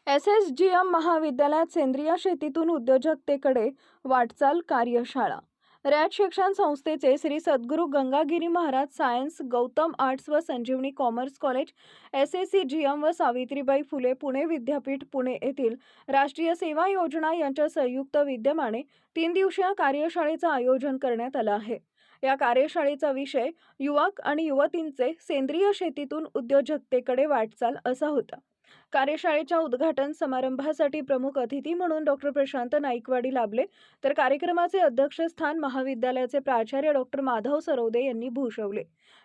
SSGM महाविद्यालयात सेंद्रिय शेतीतून उद्योजकतेकडे वाटचाल कार्यशाळा। रयत शिक्षण संस्थेचे श्री सद्गुरू गंगागिरी महाराज सायन्स, गौतम आर्ट्स व संजीवनी कॉमर्स कॉलेज, SSGM व सावित्रीबाई फुले पुणे विद्यापीठ पुणे येथील राष्ट्रीय सेवा योजना यांच्या संयुक्त विद्यमाने 3 दिवसीय कार्यशाळेचे आयोजन करण्यात आले आहे। या कार्यशाळेचा विषय युवक आणि युवतींचे सेंद्रिय शेतीतून उद्योजकतेकडे वाटचाल असा होता। कार्यशाळेच्या उद्घाटन समारंभासाठी प्रमुख अतिथी म्हणून डॉक्टर प्रशांत नाईकवाडी लाभले, तर कार्यक्रमाचे अध्यक्षस्थान महाविद्यालयाचे प्राचार्य डॉक्टर माधव सरवदे यांनी भूषवले।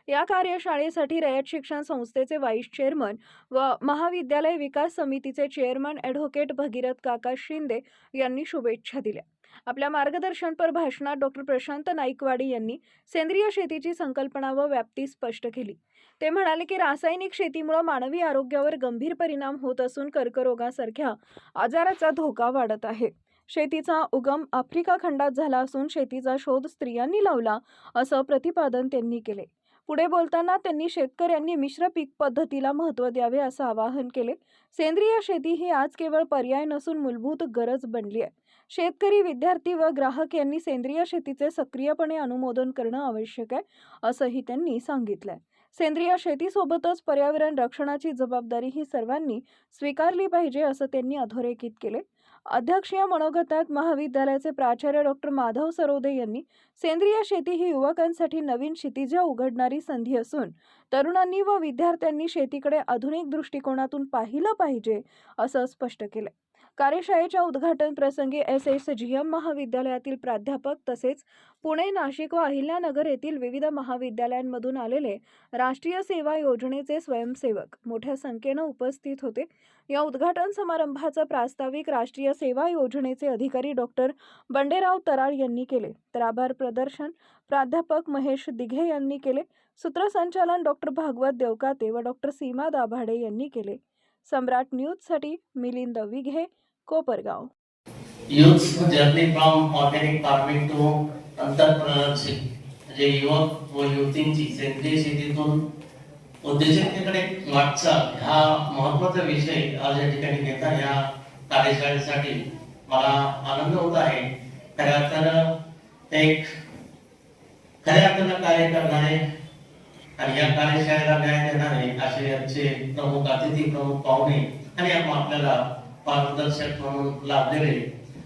या कार्यशाळेसाठी रयत शिक्षण संस्थेचे व्हाईस चेअरमन व महाविद्यालय विकास समितीचे चेअरमन ॲडव्होकेट भगीरथ काका शिंदे यांनी शुभेच्छा दिल्या। आपल्या मार्गदर्शनपर भाषणात डॉक्टर प्रशांत नाईकवाडी यांनी सेंद्रिय शेतीची संकल्पना व व्याप्ती स्पष्ट केली। ते म्हणाले की रासायनिक शेतीमुळे मानवी आरोग्यावर गंभीर परिणाम होत असून कर्करोगासारख्या आजाराचा धोका वाढत आहे। शेतीचा उगम आफ्रिका खंडात झाला असून शेतीचा शोध स्त्रियांनी लावला असं प्रतिपादन त्यांनी केले। पुढे बोलताना त्यांनी शेतकऱ्यांनी मिश्र पीक पद्धतीला महत्त्व द्यावे असं आवाहन केले। सेंद्रिय शेती ही आज केवळ पर्याय नसून मूलभूत गरज बनली आहे। शेतकरी, विद्यार्थी व ग्राहक यांनी सेंद्रिय शेतीचे सक्रियपणे अनुमोदन करणं आवश्यक आहे असंही त्यांनी सांगितलंय। सेंद्रिय शेतीसोबतच पर्यावरण रक्षणाची जबाबदारी ही सर्वांनी स्वीकारली पाहिजे असं त्यांनी अधोरेखित केले। अध्यक्षीय मनोगतात महाविद्यालयाचे प्राचार्य डॉक्टर माधव सरवदे यांनी सेंद्रिय शेती ही युवकांसाठी नवीन क्षितिजे उघडणारी संधी असून तरुणांनी व विद्यार्थ्यांनी शेतीकडे आधुनिक दृष्टिकोनातून पाहिलं पाहिजे असं स्पष्ट केलं। कार्यशाळेच्या उद्घाटन प्रसंगी SSGM महाविद्यालयातील प्राध्यापक तसेच पुणे, नाशिक व अहिल्यानगर येथील विविध महाविद्यालयांमधून आलेले राष्ट्रीय सेवा योजनेचे स्वयंसेवक मोठ्या संख्येने उपस्थित होते। या उद्घाटन समारंभाचा प्रास्ताविक राष्ट्रीय सेवा योजनेचे अधिकारी डॉक्टर बंडेराव तराळ यांनी केले, तर आभार प्रदर्शन प्राध्यापक महेश दिघे यांनी केले। सूत्रसंचालन डॉक्टर भागवत देवकाते व डॉक्टर सीमा दाभाडे यांनी केले। सम्राट न्यूजसाठी Milind विघे, Kopargaon. Youth journey from organic farming to entrepreneurship, म्हणजे युवक व युवतींची सेंद्रिय शेतीतून उद्योजकतेकडे वाटचाल हा महत्त्वाचा विषय आज या ठिकाणी घेता या कार्यशाळेसाठी मला आनंद होत आहे। खऱ्या अर्थानं एक खऱ्या अर्थानं कार्य करणारे आणि या कार्यशाळेला न्याय देणारे असे आमचे प्रमुख अतिथी, प्रमुख पाहुणे आणि आपल्याला मार्गदर्शक म्हणून लाभलेले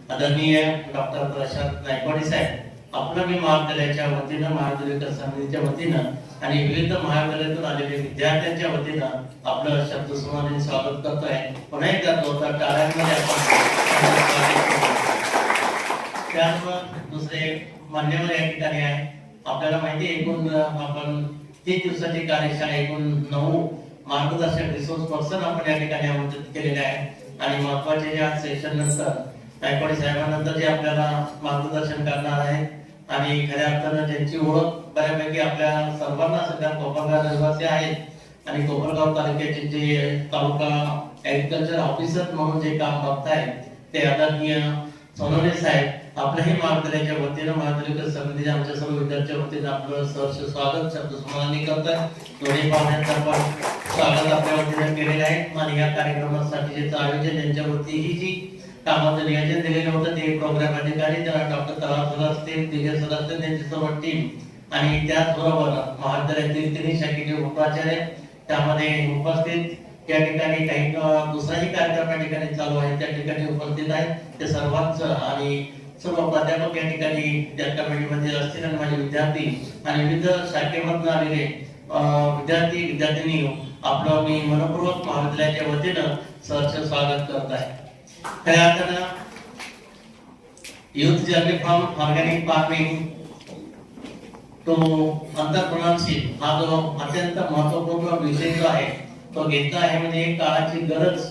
आदरणीय डॉक्टर प्रशांत नाईकवाडी साहेब, आपल्या मी महाविद्यालयाच्या वतीनं, महाविद्यालय विकास समितीच्या वतीनं आणि विविध महाविद्यालयातून आलेले विद्यार्थ्यांच्या वतीनं आपलं शब्दसंवादाने स्वागत करतोय। पुन्हा एकदा जोरदार टाळ्यांमध्ये त्यानंतर दुसरे मान्यवर या ठिकाणी आहे। आपल्याला माहिती आहे एकूण आपण 3 दिवसाची कार्यशाळा, एकूण 9 मार्गदर्शक रिसोर्स पर्सन आपण या ठिकाणी आमंत्रित केलेले आहे आणि महत्त्वाचे जे आज सेशन नंतर नाईकवाडी साहेबांनंतर जे आपल्याला मार्गदर्शन करणार आहे आणि खऱ्या अर्थानं त्यांची ओळख बऱ्यापैकी आपल्या सर्वांना सगळ्या कोपरगाव रहिवासी आहेत आणि कोपरगाव तालुक्याचे जे तालुका ऍग्रीकल्चर ऑफिसर म्हणून जे काम बघताय ते आदरणीय सोनवणे साहेब आपल्याही महाविद्यालयाच्या वतीनं, महाविद्यालय समितीच्या आमच्या सर्व विद्यार्थ्यांच्या वतीनं आपलं सहर्ष स्वागत शब्दसंवादाने करतोय। दोन्ही पाहुण्यांचं पण स्वागत आपल्या वतीनं केलेलं आहे आणि या कार्यक्रमासाठी जे आयोजन यांच्यावरती ही जी कामाचं नियोजन दिलेलं होतं ते प्रोग्राम अधिकारी डॉक्टर तलाव असतील, दिग्गज सर असतील, त्यांची सर्व टीम आणि त्याचबरोबर महाविद्यालयातील 3 शाखेचे उपाचार्य त्यामध्ये उपस्थित या ठिकाणी काही दुसराही कार्यक्रम या ठिकाणी चालू आहे त्या ठिकाणी उपस्थित आहेत ते सर्वांचं आणि सर्व प्राध्यापक या ठिकाणी त्या कमिटीमध्ये असतील आणि माझे विद्यार्थी आणि विविध शाखेमधून आलेले विद्यार्थी विद्यार्थिनी आपलं मी मनपूर्वक महाविद्यालयाच्या वतीनं सहर्ष स्वागत करत आहे। खऱ्या अर्थानं youth journey from organic farming to entrepreneurship हा जो अत्यंत महत्त्वपूर्ण विषय जो आहे तो घेतला आहे। म्हणजे एक काळाची गरज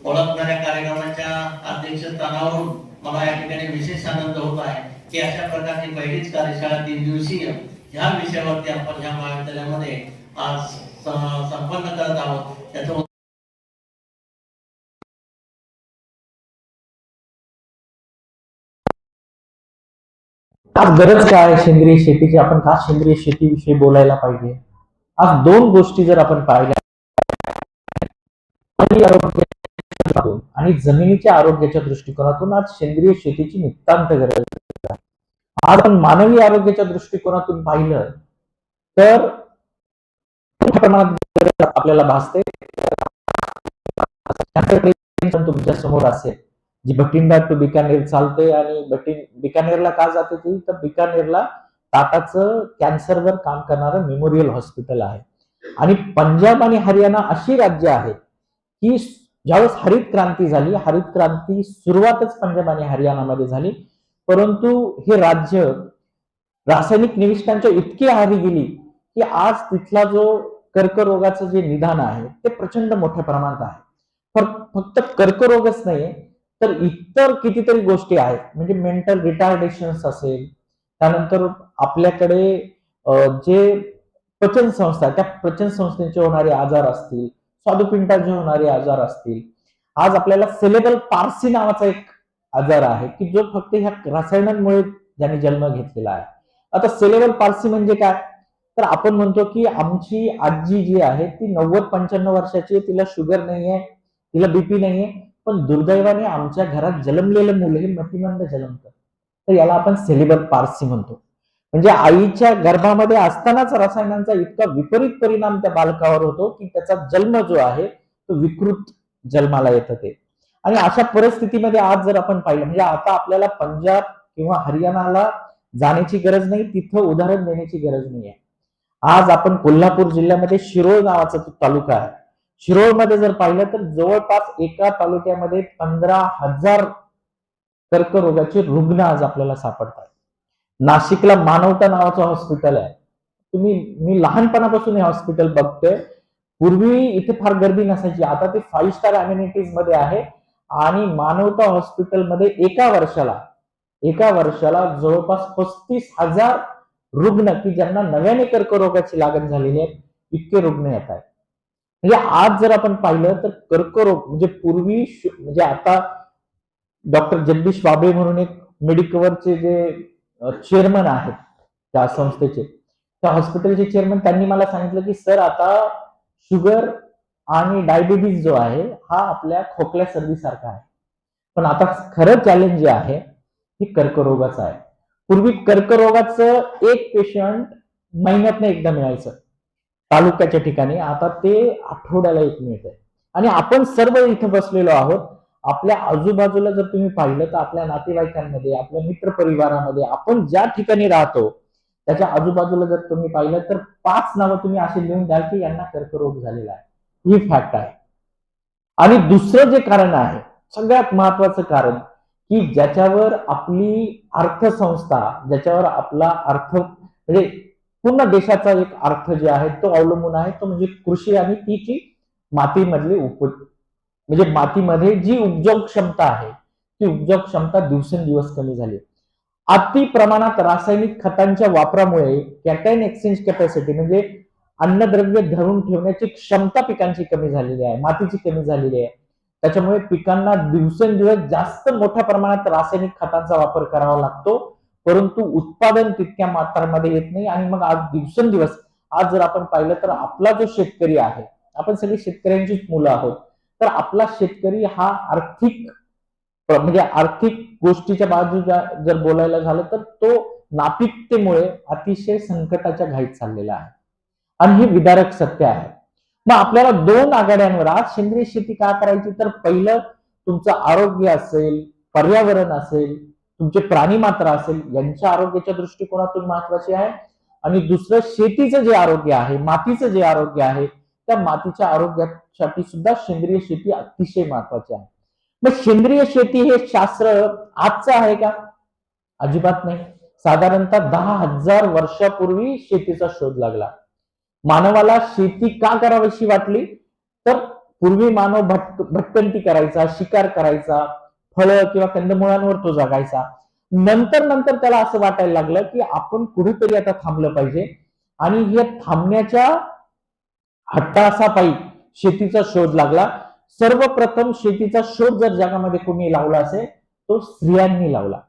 ओळखणाऱ्या कार्यक्रमाच्या अध्यक्षस्थानावरून मला या ठिकाणी विशेष आनंद होत आहे की अशा प्रकारची पहिलीच कार्यशाळा 3 दिवसीय ह्या विषयावरती आपण ह्या महाविद्यालयामध्ये आज संपन्न करत आहोत। त्याचं आज गरज काय सेंद्रिय शेतीची, आपण का सेंद्रिय शेतीविषयी बोलायला पाहिजे। आज 2 गोष्टी जर आपण पाहिल्या दृष्टिकोनातून आणि जमिनीच्या आरोग्याच्या दृष्टिकोनातून आज सेंद्रिय शेतीची नितांत गरज आहे. आज आपण मानवी आरोग्याच्या दृष्टिकोनातून पाहिलं तर मोठ्या प्रमाणात गरज आपल्याला भासते. तुमच्या समोर असेल जी भटिंडा टू बिकानेर चालते आणि बिकानेरला का जाते ती, तर बिकानेरला टाटाचं कॅन्सरवर काम करणारं मेमोरियल हॉस्पिटल आहे. आणि पंजाब आणि हरियाणा अशी राज्य आहेत की ज्यावेळेस हरित क्रांती झाली, हरित क्रांती सुरुवातच पंजाब आणि हरियाणामध्ये झाली, परंतु हे राज्य रासायनिक निविष्ठांच्या इतकी आहारी गेली की आज तिथला जो कर्करोगाचं जे निदान आहे ते प्रचंड मोठ्या प्रमाणात आहे. फक्त कर्करोगच नाही तर इतर कितीतरी गोष्टी आहेत, म्हणजे मेंटल रिटार्डेशन्स असेल, त्यानंतर आपल्याकडे जे पचन संस्था, त्या पचन संस्थेचे होणारे आजार असतील, स्वादुपिंडाचे होणारे आजार असतील. आज आपल्याला सेलेबल पार्सी नावाचा एक आजार आहे की जो फक्त ह्या रसायनांमुळे ज्यांनी जन्म घेतलेला आहे. आता सेलेबल पार्सी म्हणजे काय, तर आपण म्हणतो की आमची आजी जी आहे ती 90-95 वर्षाची आहे, तिला शुगर नाहीये, तिला बीपी नाहीये, पण दुर्दैवाने आमच्या घरात जन्मलेलं मुलं हे मतिमंद जन्मतं, तर याला आपण सेलेबल पार्सी म्हणतो. म्हणजे आईच्या गर्भामध्ये असतानाच रसायनांचा इतका विपरीत परिणाम त्या बालकावर होतो की त्याचा जन्म जो आहे तो विकृत जन्माला येतं ते. आणि अशा परिस्थितीमध्ये आज जर आपण पाहिलं, म्हणजे आता आपल्याला पंजाब किंवा हरियाणाला जाण्याची गरज नाही, तिथं उदाहरण देण्याची गरज नाहीये. आज आपण कोल्हापूर जिल्ह्यामध्ये शिरोळ नावाचा तो तालुका आहे. शिरोळमध्ये जर पाहिलं तर जवळपास एका तालुक्यामध्ये 15,000 कर्करोगाचे रुग्ण आज आपल्याला सापडतात. नाशिकला मानवता नावाचं हॉस्पिटल आहे. मी लहानपणापासून हे हॉस्पिटल बघतोय. पूर्वी इथे फार गर्दी नसायची, आता ते 5 स्टार अम्युनिटीज मध्ये आहे. आणि मानवता हॉस्पिटलमध्ये एका वर्षाला जवळपास 35,000 रुग्ण की ज्यांना नव्याने कर्करोगाची लागण झालेली आहे, इतके रुग्ण येत आहेत. म्हणजे आज जर आपण पाहिलं तर कर्करोग म्हणजे पूर्वी, म्हणजे आता डॉक्टर जगदीश वाबळे म्हणून एक मेडिकवरचे जे चेअरमन आहेत त्या संस्थेचे, त्या हॉस्पिटलचे चेअरमन, त्यांनी मला सांगितलं की सर आता शुगर आणि डायबिटीज जो आहे हा आपल्या खोकल्या सर्दीसारखा आहे, पण आता खरं चॅलेंज जे आहे हे कर्करोगाचं आहे. पूर्वी कर्करोगाचं एक पेशंट महिन्यातनं एकदा मिळायचं तालुक्याच्या ठिकाणी, आता ते आठवड्याला एक मिळतंय. आणि आपण सर्व इथं बसलेलो आहोत. आपल्या आजूबाजूला जर तुम्ही पाहिलं तर आपल्या नातेवाईकांमध्ये, आपल्या मित्र परिवारामध्ये, आपण ज्या ठिकाणी राहतो त्याच्या आजूबाजूला जर तुम्ही पाहिलं तर 5 नावं तुम्ही असे लिहून द्याल की यांना कर्करोग झालेला आहे. ही फॅक्ट आहे. आणि दुसरं जे कारण आहे, सगळ्यात महत्वाचं कारण, की ज्याच्यावर आपली अर्थसंस्था, ज्याच्यावर आपला अर्थ म्हणजे पूर्ण देशाचा एक अर्थ जे आहे तो अवलंबून आहे, तो म्हणजे कृषी आणि तिची मातीमधली म्हणजे मातीमध्ये जी उपजोग क्षमता आहे ती उपजोग क्षमता दिवसेंदिवस कमी झाली. अति प्रमाणात रासायनिक खतांच्या वापरामुळे कॅटायन एक्सचेंज कॅपॅसिटी म्हणजे अन्नद्रव्य धरून ठेवण्याची क्षमता पिकांची कमी झालेली आहे, मातीची कमी झालेली आहे. त्याच्यामुळे पिकांना दिवसेंदिवस जास्त मोठ्या प्रमाणात रासायनिक खतांचा वापर करावा लागतो, परंतु उत्पादन तितक्या मात्रामध्ये येत नाही. आणि मग आज दिवसेंदिवस, आज जर आपण पाहिलं तर आपला जो शेतकरी आहे, आपण सगळी शेतकऱ्यांचीच मुलं आहोत, तर आपला शेतकरी हा आर्थिक गोष्टीच्या बाजूला जर बोलायला झालं तर तो नापिकतेमुळे अतिशय संकटाच्या घाईत चाललेला आहे. आणि हे विदारक सत्य आहे. मग आपल्याला 2 आघाड्यांवर आज सेंद्रिय शेती का करायची, तर पहिलं तुमचं आरोग्य असेल, पर्यावरण असेल, तुमचे प्राणी मात्रा असेल, यांच्या आरोग्याच्या दृष्टिकोनातून महत्वाचे आहे. आणि दुसरं शेतीचं जे आरोग्य आहे, मातीचं जे आरोग्य आहे, त्या मातीच्या आरोग्यासाठी सुद्धा सेंद्रिय शेती अतिशय महत्वाची आहे. मग सेंद्रिय शेती हे शास्त्र आजचं आहे का? अजिबात नाही. साधारणतः 10,000 वर्षापूर्वी शेतीचा शोध लागला. मानवाला शेती का करावीशी वाटली, तर पूर्वी मानव भटकंती करायचा, शिकार करायचा, फळं किंवा कंदमुळांवर तो जगायचा. नंतर त्याला असं वाटायला लागलं की आपण कुठेतरी आता थांबलं पाहिजे. आणि हे थांबण्याच्या हट्टासापायी शेतीचा शोध लागला. सर्वप्रथम शेतीचा शोध जर जगामध्ये कोणी लावला असेल तो स्त्रियांनी लावला.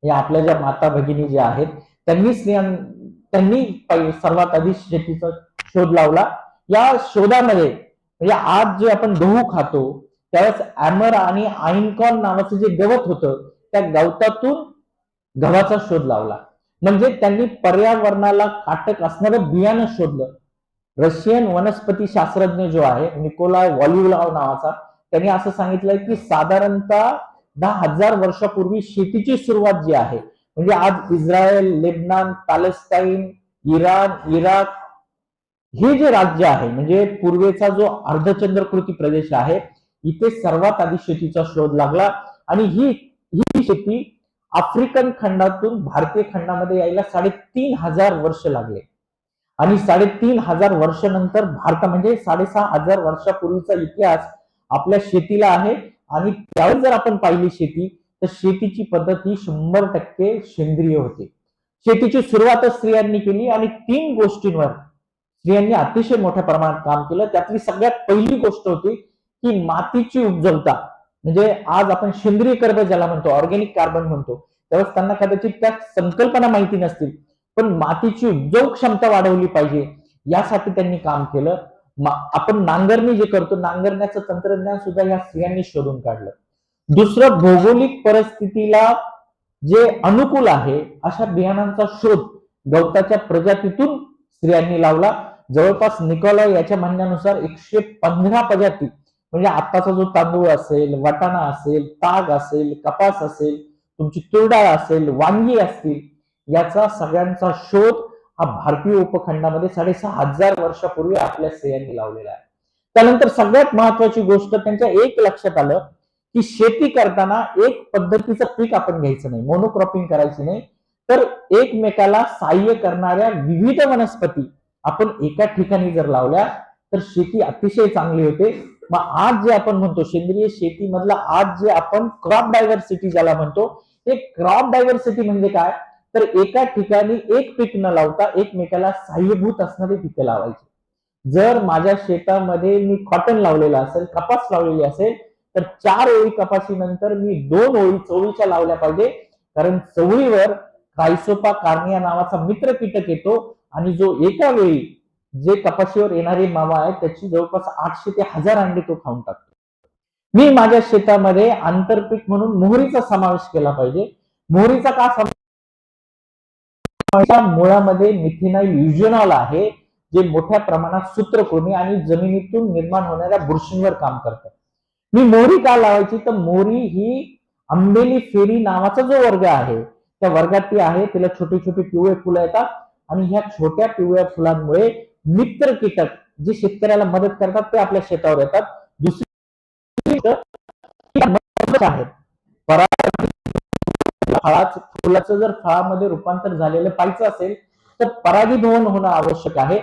या आपल्या ज्या माता भगिनी ज्या आहेत त्यांनी सर्वात आधी शेतीचा शोध लावला. या शोधामध्ये म्हणजे आज जे आपण गहू खातो त्यावेळेस ॲमर आणि आईनकॉर्न नावाचं जे गवत होतं त्या गवतातून गव्हाचा शोध लावला. म्हणजे त्यांनी पर्यावरणाला काटक असणारं बियाणं शोधलं. रशियन वनस्पती शास्त्रज्ञ जो आहे निकोलाय वॉल्युलाव नावाचा, त्यांनी असं सांगितलंय की साधारणतः 10,000 वर्षापूर्वी शेतीची सुरुवात जी आहे, म्हणजे आज Israel, Lebanon, Palestine, Iran, Iraq हे जे राज्य आहे, म्हणजे पूर्वेचा जो अर्धचंद्रकृती प्रदेश आहे, इथे सर्वात आधी शेतीचा शोध लागला. आणि ही शेती आफ्रिकन खंडातून भारतीय खंडामध्ये यायला 3,500 वर्ष लागले. आणि 3,500 वर्षानंतर भारत म्हणजे 6,500 वर्षापूर्वीचा इतिहास आपल्या शेतीला आहे. आणि त्यावेळेस जर आपण पाहिली शेती, तर शेतीची पद्धत ही 100% सेंद्रिय होती. शेतीची सुरुवातच स्त्रियांनी केली आणि 3 गोष्टींवर स्त्रियांनी अतिशय मोठ्या प्रमाणात काम केलं. त्यातली सगळ्यात पहिली गोष्ट होती की मातीची उपजाऊता. म्हणजे आज आपण सेंद्रिय कर्ब ज्याला म्हणतो, ऑर्गॅनिक कार्बन म्हणतो, त्यावेळेस त्यांना कदाचित त्या संकल्पना माहिती नसतील, पण मातीची उपजाऊ क्षमता वाढवली पाहिजे यासाठी त्यांनी काम केलं. आपण नांगरणी जे करतो, नांगरण्याचं तंत्रज्ञान सुद्धा या स्त्रियांनी शोधून काढलं. दुसरं, भौगोलिक परिस्थितीला जे अनुकूल आहे अशा बियाणांचा शोध गवताच्या प्रजातीतून स्त्रियांनी लावला. जवळपास निकोलाय याच्या म्हणण्यानुसार 115 प्रजाती, म्हणजे आत्ताचा जो तांदूळ असेल, वाटाणा असेल, ताग असेल, कपास असेल, तुमची तुरडाळ असेल, वांगी असतील, याचा सगळ्यांचा शोध हा भारतीय उपखंडामध्ये 6,500 वर्षापूर्वी आपल्या स्त्रियांनी लावलेला आहे. त्यानंतर सगळ्यात महत्वाची गोष्ट त्यांच्या एक लक्षात आलं की शेती करताना एक पद्धतीचं पीक आपण घ्यायचं नाही, मोनोक्रॉपिंग करायची नाही, तर एकमेकाला सहाय्य करणाऱ्या विविध वनस्पती आपण एका ठिकाणी जर लावल्या तर शेती अतिशय चांगली होते. मग आज जे आपण म्हणतो सेंद्रिय शेतीमधला, आज जे आपण क्रॉप डायव्हर्सिटी ज्याला म्हणतो, ते क्रॉप डायव्हर्सिटी म्हणजे काय, तर एका ठिकाणी एक पीक न लावता एकमेकाला सहाय्यभूत असणारी पिकं लावायची. जर माझ्या शेतामध्ये मी कॉटन लावलेला असेल, कपास लावलेली असेल, तर 4 ओळी कपाशीनंतर मी 2 ओळी चवळीच्या लावल्या पाहिजे. कारण चवळीवर क्रायसोपा कार्निया नावाचा मित्र कीटक येतो आणि जो एका वेळी जे कपाशीवर येणारी मावा आहे त्याची जवळपास 800 ते 1000 अंडे तो खाऊन टाकतो. मी माझ्या शेतामध्ये आंतरपीक म्हणून मोहरीचा समावेश केला पाहिजे. मोहरीचा का समावेश? मुळामध्ये मिथेनाइल युजोनॉल आहे, जे मोठ्या प्रमाणात सूत्रकृमी आणि जमिनीतून निर्माण होणाऱ्या बुरशींवर काम करतात. मी मोहरी का लावायची, तर मोहरी ही आंबेली फेरी नावाचा जो वर्ग आहे त्या वर्गात ती आहे. तिला छोटी छोटी पिवळे फुलं येतात आणि ह्या छोट्या पिवळ्या फुलांमुळे मित्र कीटक जे शेतकऱ्याला मदत करतात ते आपल्या शेतावर येतात. दुसरी आहेत फुलाचं जर फळामध्ये रूपांतर झालेलं पाहायचं असेल तर परागीभवन होणं आवश्यक आहे.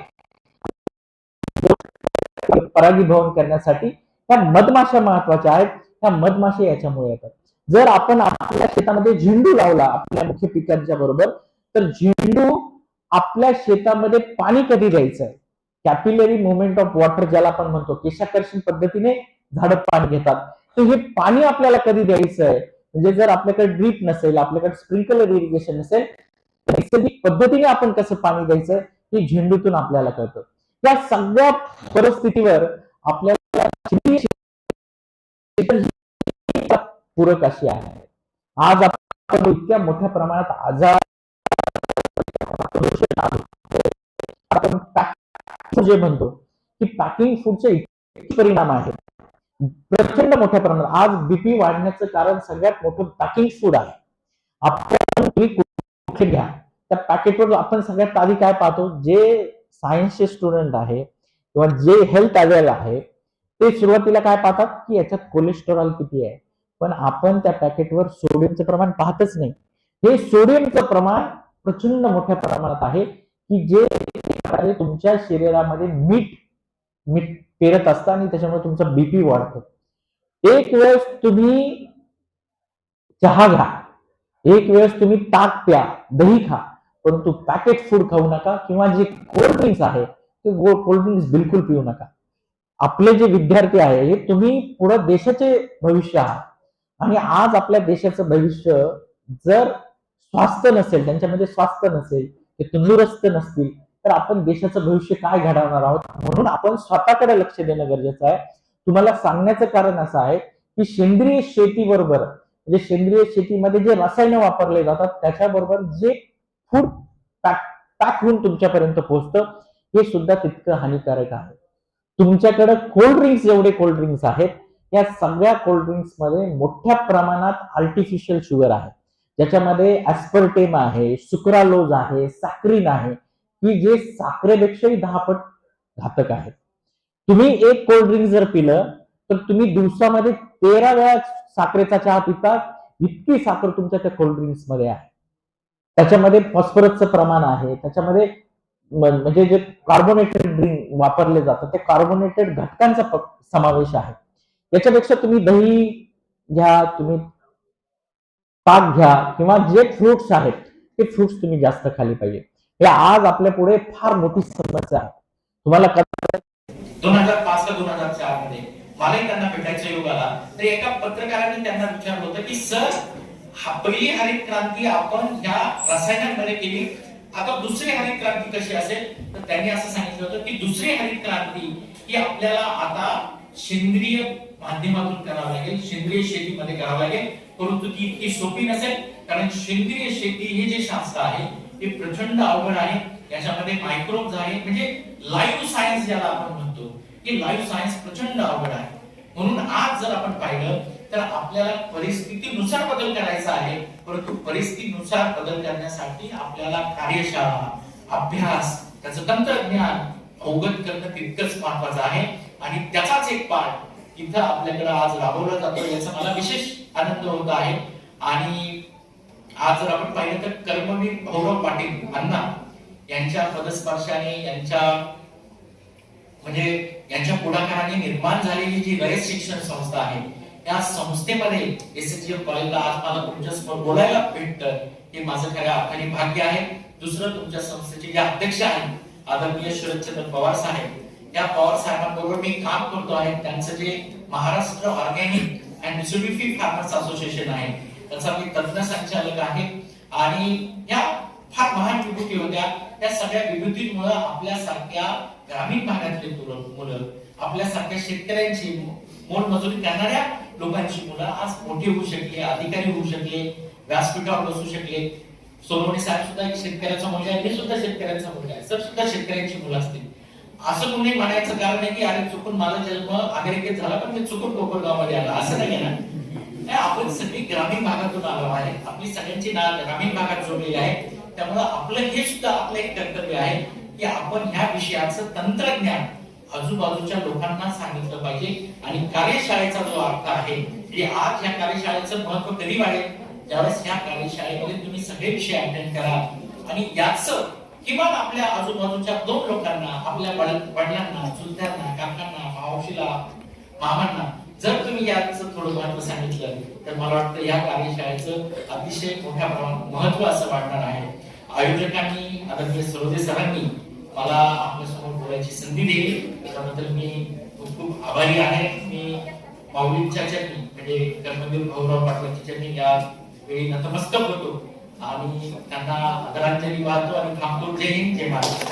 परागीभवन करण्यासाठी त्या मधमाशा महत्वाच्या आहेत. त्या मधमाशा याच्यामुळे येतात. जर आपण आपल्या शेतामध्ये झेंडू लावला आपल्या मुख्य पिकांच्या बरोबर, तर झेंडू आपल्या शेतामध्ये पाणी कधी द्यायचं आहे, कॅपिलरी मुवमेंट ऑफ वॉटर ज्याला आपण म्हणतो, केशाकर्षण पद्धतीने झाडं पाणी घेतात, तर हे पाणी आपल्याला कधी द्यायचं आहे, म्हणजे जर आपल्याकडे ड्रीप नसेल, आपल्याकडे स्प्रिंकलर इरिगेशन नसेल, नैसर्गिक पद्धतीने आपण कसं पाणी द्यायचं हे झेंडूतून आपल्याला कळतं. या सगळ्या परिस्थितीवर आपल्याला पूरक अशी आहे. आज आपण इतक्या मोठ्या प्रमाणात आजार आपण जे म्हणतो की पॅकिंग फूडचे इतके परिणाम आहेत प्रचंड मोठ्या प्रमाणात. आज बीपी वाढण्याचं कारण सगळ्यात मोठं पॅकिंग फूड आहे. आपण कुठे घ्या त्या पॅकेटवर आपण सगळ्यात आधी काय पाहतो, जे सायन्सचे स्टुडंट आहे किंवा जे हेल्थ अवेअर आहे ते सुरुवातीला काय पाहतात की याच्यात कोलेस्टेरॉल किती आहे, पण आपण त्या पॅकेटवर सोडियमचं प्रमाण पाहतच नाही. हे सोडियमचं प्रमाण प्रचंड मोठ्या प्रमाणात आहे की जे तुमच्या शरीरामध्ये मीठ पेरत असतं आणि त्याच्यामुळे तुमचा बीपी वाढतो. एक वेळेस तुम्ही चहा घ्या, एक वेळेस तुम्ही ताक प्या, दही खा, परंतु पॅकेट फूड खाऊ नका किंवा जे कोल्ड्रिंक्स आहे ते कोल्ड्रिंक्स बिलकुल पिऊ नका. आपले जे विद्यार्थी आहे हे तुम्ही पुढे देशाचे भविष्य आहात आणि आज आपल्या देशाचं भविष्य जर स्वास्थ्य नसेल, त्यांच्यामध्ये स्वास्थ्य नसेल, ते तंदुरुस्त नसतील, तर आपण देशाचं भविष्य काय घडवणार आहोत. म्हणून आपण स्वतःकडे लक्ष देणं गरजेचं आहे. तुम्हाला सांगण्याचं कारण असं आहे की सेंद्रिय शेतीबरोबर म्हणजे सेंद्रिय शेतीमध्ये जे रसायनं वापरले जातात त्याच्याबरोबर जे फूड पॅक होऊन तुमच्यापर्यंत पोहोचतं हे सुद्धा तितकं हानिकारक आहे. तुमच्याकडे कोल्ड्रिंक्स जेवढे कोल्ड्रिंक्स आहेत या सगळ्या कोल्ड्रिंक्स मध्ये मोठ्या प्रमाणात आर्टिफिशियल शुगर आहे, ज्याच्यामध्ये ऍस्पर्टेम आहे, सुक्रालोज आहे, सॅक्रिन आहे, की जे साखरेपेक्षाही 10 पट घातक आहेत. तुम्ही एक कोल्ड्रिंक जर पिलं तर तुम्ही दिवसामध्ये 13 वेळा साखरेचा चहा पिता, इतकी साखर तुमच्या त्या कोल्ड्रिंक्स मध्ये आहे. त्याच्यामध्ये फॉस्फरसचं प्रमाण आहे, त्याच्यामध्ये म्हणजे जे कार्बोनेटेड ड्रिंक वापरले जातात ते कार्बोनेटेड घटकांचा समावेश आहे. याच्यापेक्षा तुम्ही दही घ्या, तुम्ही ताक घ्या किंवा जे फ्रुट्स आहेत ते फ्रुट्स तुम्ही जास्त खाली पाहिजे. हे आज आपल्या पुढे फार मोठी समस्या आहे. तुम्हाला 2005 का 2004 मध्ये मलाही त्यांना भेटायचा योग आला, तर एका पत्रकाराने त्यांना विचारलं होतं की सर, पहिली हरित क्रांती आपण ह्या रसायनांमध्ये केली, आता दुसरी हरित क्रांती कशी असेल? तर त्यांनी असं सांगितलं होतं की दुसरी हरित क्रांती ही आपल्याला आता सेंद्रिय माध्यमातून करावं लागेल, सेंद्रिय शेतीमध्ये करावं लागेल, परंतु ती इतकी सोपी नसेल, कारण सेंद्रिय शेती हे जे शास्त्र आहे ते प्रचंड अवघड आहे. याच्यामध्ये मायक्रोब्स आहे, म्हणजे लाईव्ह सायन्स ज्याला आपण म्हणतो, की लाईव्ह सायन्स प्रचंड अवघड आहे. म्हणून आज जर आपण पाहिलं तर आपल्याला परिस्थितीनुसार बदल करायचा आहे, परंतु परिस्थितीनुसार बदल करण्यासाठी आपल्याला कार्यशाळा, अभ्यास, त्याचं तंत्रज्ञान अवगत करणं तितकंच महत्वाचं आहे. आणि त्याचाच एक पार्ट इथं आपल्याकडे आज राबवला जातो, याचा मला विशेष आनंद होत आहे. आणि आज जर आपण पाहिलं तर कर्मवीर भाऊराव पाटील अण्णा यांच्या पदस्पर्शाने, यांच्या पुढाकाराने निर्माण झालेली जी रयत शिक्षण संस्था आहे, या संस्थेमध्ये एसएचएम कॉलेजला आज मला तुमच्यासमोर बोलायला भेटतं, हे माझं खऱ्या अर्थाने भाग्य आहे. दुसरं, तुमच्या संस्थेचे जे अध्यक्ष आहेत आदरणीय शरदचंद्र पवार साहेब, या पवार साहेबांबरोबर मी काम करतो आहे. त्यांचं जे Maharashtra organic and distributive farmers association आहे, त्याचा मी तज्ञ संचालक आहे. आणि या फार महान विभूती होत्या. त्या सगळ्या विभूतींमुळे आपल्यासारख्या ग्रामीण भागातले मुलं, आपल्यासारख्या शेतकऱ्यांची, मोलमजुरी करणाऱ्या लोकांची मुलं आज मोठी होऊ शकले, अधिकारी होऊ शकले, व्यासपीठावर बसू शकले. सोनवणे साहेब सुद्धा एक शेतकऱ्याचा मुलगा आहे, मी सुद्धा शेतकऱ्यांचा मुलगा आहे, सर सुद्धा शेतकऱ्यांची मुलं असतील. असं कोणी म्हणायचं कारण नाही की अरे चुकून माझा जन्म अमेरिकेत झाला पण मी चुकून कोकणगाव मध्ये आला, असं नाही ना. आपण सगळी ग्रामीण भागातून आलो आहे, आपली सगळ्यांची नाळ ग्रामीण भागात जोडलेली आहे. त्यामुळे आपलं हे सुद्धा आपलं एक कर्तव्य आहे की आपण ह्या विषयाचं तंत्रज्ञान आजूबाजूच्या लोकांना सांगितलं पाहिजे. आणि कार्यशाळेचा जो अर्थ आहे, आज ह्या कार्यशाळेचं महत्व कधी वाढेल, ज्यावेळेस ह्या कार्यशाळेमध्ये तुम्ही सगळे विषय अटेंड करा. आणि याचं किमान आपल्या आजूबाजूच्या 2 लोकांना, आपल्या वडिलांना, चुलत्यांना, काकांना, मावशीला, मामांना जर तुम्ही याचं थोडं महत्व सांगितलं तर मला वाटतं या कार्यशाळेचं अतिशय मोठ्या प्रमाणात महत्व असं वाटणार आहे. आयोजकांनी, आदरणीय सरोदे सरांनी मला आपल्यासमोर बोलायची संधी दिली, त्याबद्दल मी खूप खूप आभारी आहे. मी माऊलींच्या चरणी, म्हणजे कर्मवीर भाऊराव पाटलांच्या चरणी या वेळी नतमस्तक होतो आणि त्यांना आदरांजली वाहतो आणि थांबतो. जय हिंद, जय महाराष्ट्र.